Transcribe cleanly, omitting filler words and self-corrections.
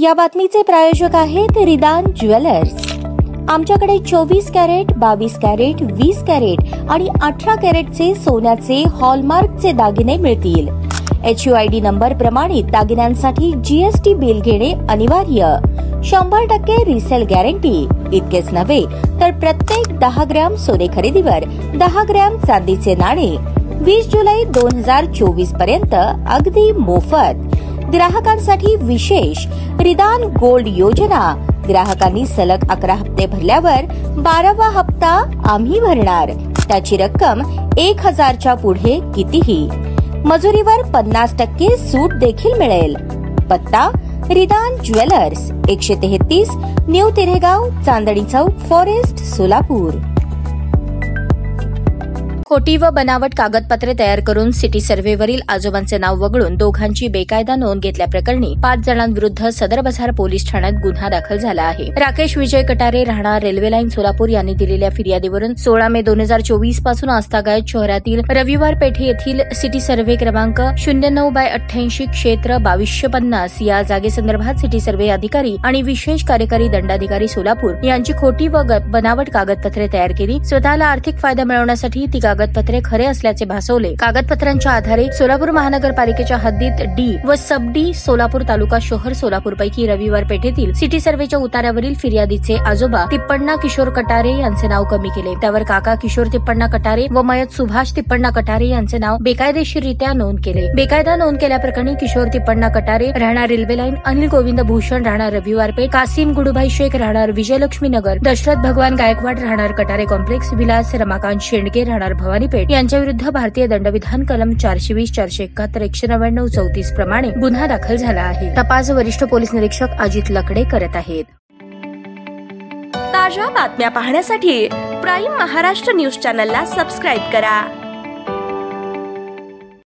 या बातमीचे प्रायोजक आहेत रिदान ज्वेलर्स। आमच्याकडे 24 कॅरेट, 22 कॅरेट, 20 कॅरेट आणि 18 कॅरेटचे सोन्याचे हॉलमार्कचे दागिने मिळतील। HUID नंबर प्रमाणित दागिन्यांसाठी GST बिल घेणे अनिवार्य। 100% रिसेल गॅरंटी। इतकेच नव्हे तर प्रत्येक 10 ग्रॅम सोने खरेदीवर 10 ग्रॅम चांदीचे नाणे 20 जुलै 2024 पर्यंत अगदी मोफत। ग्राहकांसाठी विशेष रिदान गोल्ड योजना। ग्राहकांनी सलग 11 हप्ते भरल्यावर 12वा हप्ता आम्ही भरणार। त्याची रक्कम 1000च्या पुढे कितीही। मजुरीवर 50% सूट देखील मिळेल। पत्ता रिदान jewellers, 133 new तिरेगाव, Chandni Chowk, forest, Solapur. खोटी व बनावट कागदपत्रे तयार करून सिटी सर्व्हेवरील आजोबांचे नाव वगळून दोघांची बेकायदा नोंद घेतल्याप्रकरणी 5 जणांविरुद्ध सदर बाजार पोलीस ठाण्यात गुन्हा दाखल झाला आहे। राकेश विजय कटारे, राहणार रेल्वे लाईन, सोलापूर यांनी दिलेल्या फिर्यादीवरून 16 मे 2024 पासून आस्थागायत शहरातील रविवार पेठे येथील सिटी सर्व्हे क्रमांक 09/88 क्षेत्र 2250 या जागेसंदर्भात सिटी सर्व्हे अधिकारी आणि विशेष कार्यकारी दंडाधिकारी सोलापूर यांची खोटी व बनावट कागदपत्रे तयार केली। स्वतःला आर्थिक फायदा मिळवण्यासाठी ती कागदपत्रे खरे असल्याचे भासवले। कागदपत्रांच्या आधारे सोलापूर महानगरपालिकेच्या हद्दीत D व सब D सोलापूर तालुका शहर सोलापूर पैकी रविवार पेठेतील सिटी सर्व्हेच्या उतार्यावरील फिर्यादीचे आजोबा तिप्पण्णा किशोर कटारे यांचे नाव कमी केले। त्यावर काका किशोर तिप्पण्णा कटारे व मयत सुभाष तिप्पण्णा कटारे यांचे नाव बेकायदेशीररित्या नोंद केले। बेकायदा नोंद केल्याप्रकरणी किशोर तिप्पण्णा कटारे, राहणार रेल्वे लाईन, अनिल गोविंद भूषण, राहणार रविवार पेठ, कासिम गुडुभाई शेख, राहणार विजयलक्ष्मी नगर, दशरथ भगवान गायकवाड, राहणार कटारे कॉम्प्लेक्स, विलास रमाकांत शेंडके, राहणार भवानीपेठ यांच्याविरुद्ध भारतीय दंडविधान कलम 420, 471, 199, 34 प्रमाणे गुन्हा दाखल झाला आहे। तपास वरिष्ठ पोलीस निरीक्षक अजित लकडे करत आहेत। ताज्या बातम्या पाहण्यासाठी प्राईम महाराष्ट्र न्यूज चॅनलला सबस्क्राईब करा।